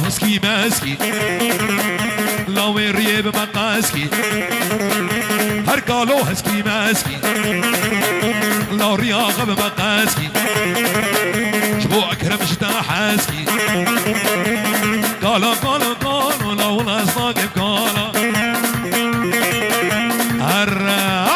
مسكي ماسكي لا وين ريب مقاسكي هرقالو هسكي ماسكي لا رياغ بمقاسكي شبو اكرم شتا حاسكي قالا قالا قالا لا ولا صاقب قالا هرّا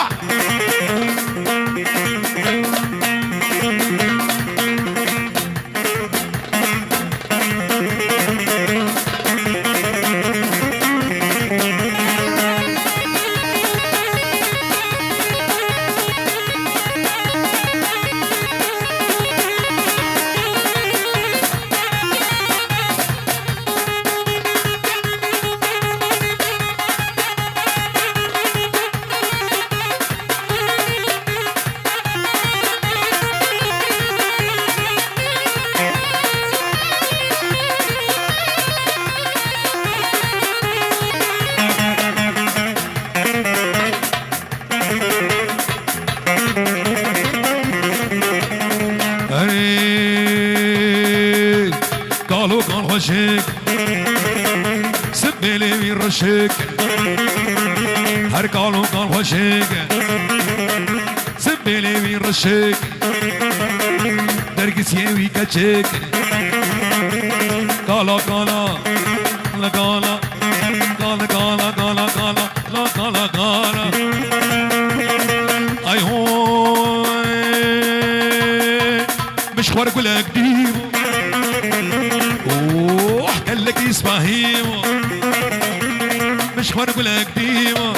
قالوا كان خشيك سبي لي وين رشيك هر قالوا كان خشيك سبي لي وين رشيك درقس يوي كتشيك قالا قالا لا قالا قالا قالا قالا قالا لا قالا قالا اي هوي مشوار قولك ديمو قال لك اسمعيمو مشوار قولك ديمو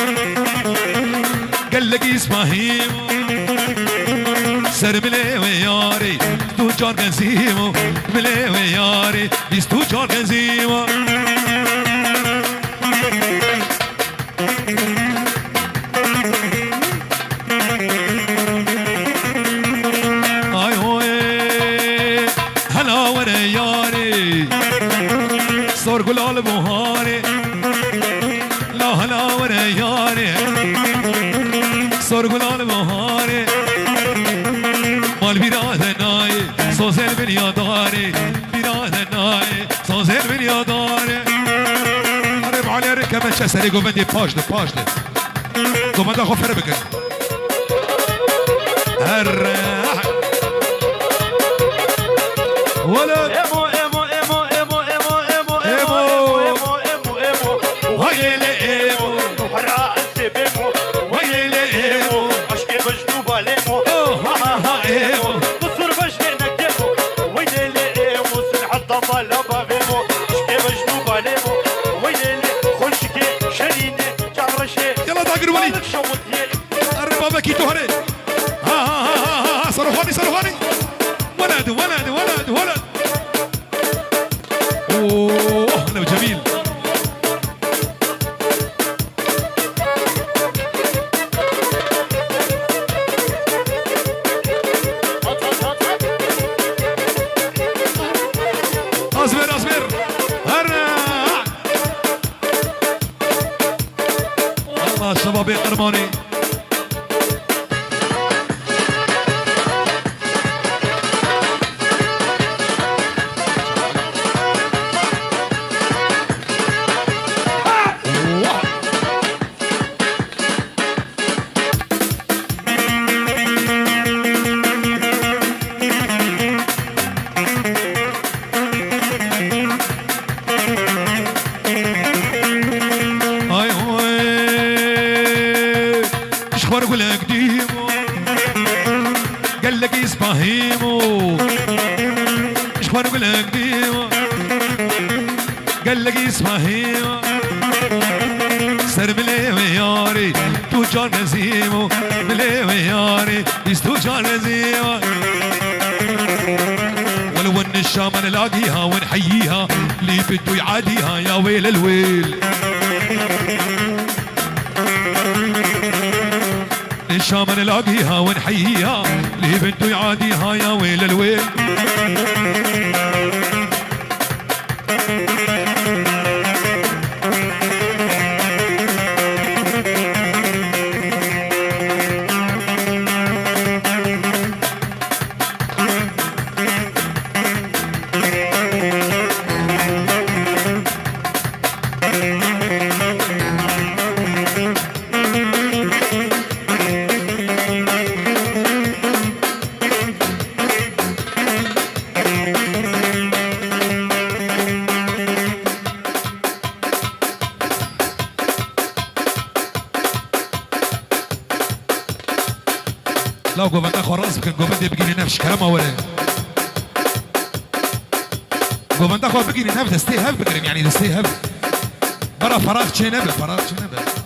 قال لك اسمعيمو سر ملي وياري تو جار قزيمو ملي وياري بيس تو جار قزيمو اي هوي هلا ورا ياري صور قلال بوهاري لا هلا ورا ياري صور قلال بوهاري مال بيراد ناي صوزل بنياداري بيراد ناي صوزل بنياداري قرب علي ركب الشسري قومندي باجده باجده قومندا غفر بكن هرّا ولد ايمو ايمو ايمو ايمو ايمو ايمو ايمو ايمو ايمو ايمو ويلي ايمو وحرا السبيمو ويلي ايمو اشكي مجنوبة ليمو ها ايمو بصر بجنينك ديمو ويلي ايمو سنح الضبا لبا بيمو اشكي مجنوبة ليمو ويلي خلشكي شريني جعرشي يلا داقر وليد مالك شوطي الربابة كي تهري ها صرفاني صرفاني ولد ولد ولد ولد اوه انا جميل اصبر اصبر هرّا الله الشباب يقرموني هاي هوي اشخبر قولك ديمو قال لك اسمعيمو اشخبر قولك ديمو قال لك اسمعيمو سر ملي وياري تو جار نزيمو ملي وياري بيس تو جار نزيمو ولو ان الشام نلاقيها ونحييها اللي بده يعاديها يا ويل الويل الشام نلاقيها ونحييها اللي بده يعاديها يا ويل الويل لا قوبان داخل راس بكن قوبان دي بقيني نفس كلام ولا قوبان داخل بقيني نفس دستي هف بقرم يعني دستي هف برا فراغ شنبه فراغ شنبه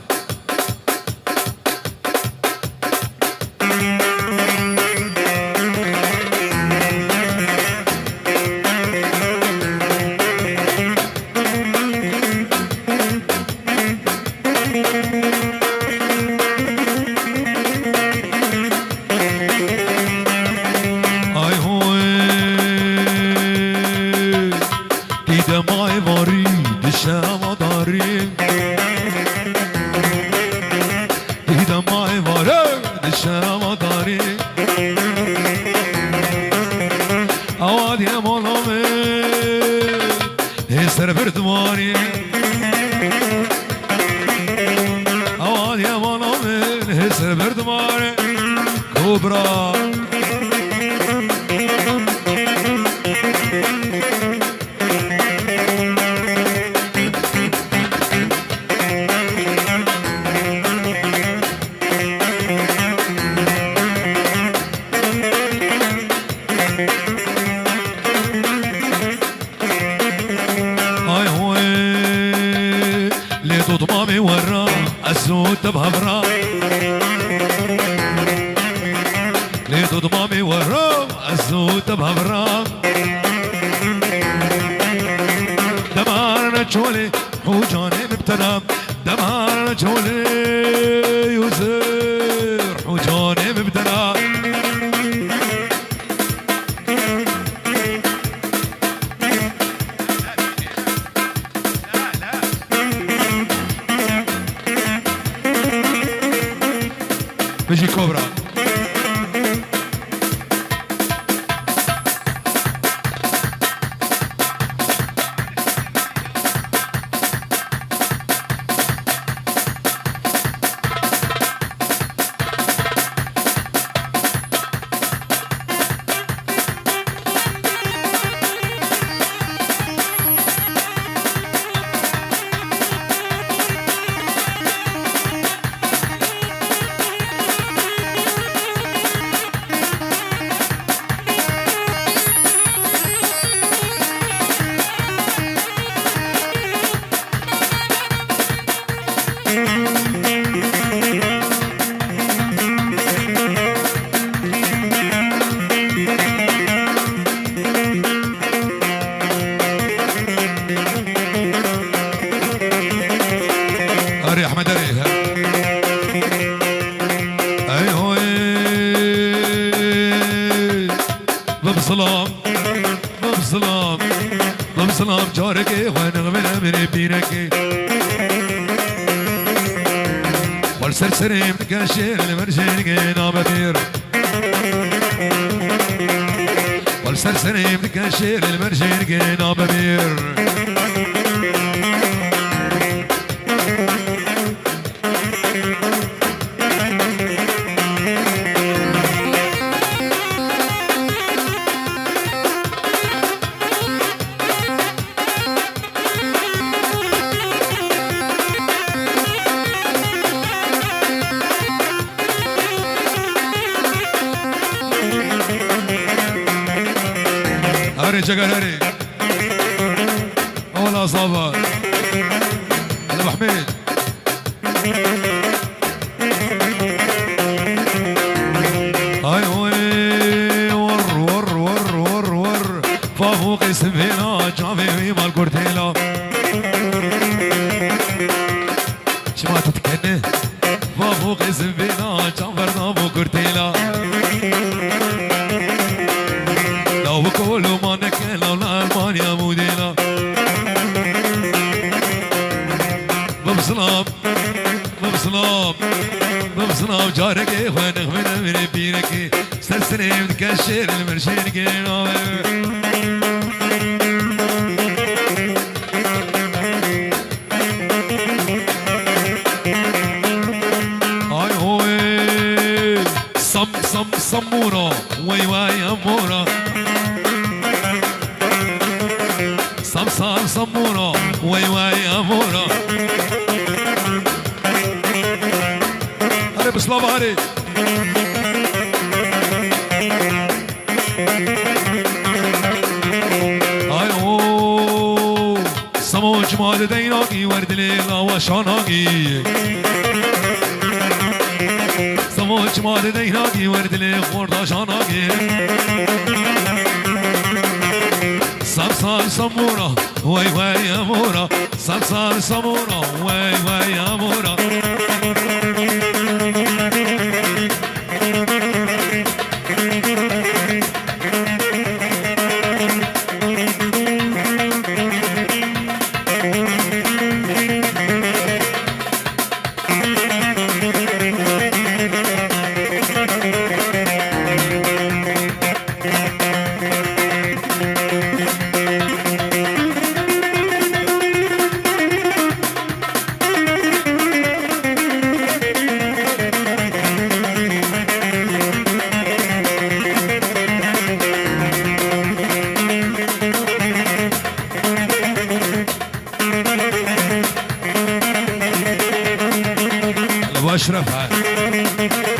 بهبرا ليتو ضمامي ورا الزوت بهبرا دمار نجولي حوجاني مبتلى دمار نجولي يزير حوجاني مبتلى بيجي كوبرا بسلام جارك ونغمنا من بينك والسرسري من كاشير المرجين نابدير والسرسري من كاشير المرجين نابدير هاري جقر هاري أولا صابر هلا أبو حميد هاي وي ور فوق اسمنا جامي مال كورتيلا شما تتكنه فوق اسمنا جامبرنا بو كورتيلا وكل ما نكلا لألمانيا مودينا ببصلاب جارك ونغمنا من بينك سلسلي متكشر المرشين كينا هاي هوي صمورة وي أمورة صمورة وي أمورة هاري بسلام هاري مال دیناگی وردلی لاوشاناگی سماج مال دیناگی وردلی خورداشاناگی سمسار سمورا وای وای امورا سمسار سمورا وای وای امورا واشرف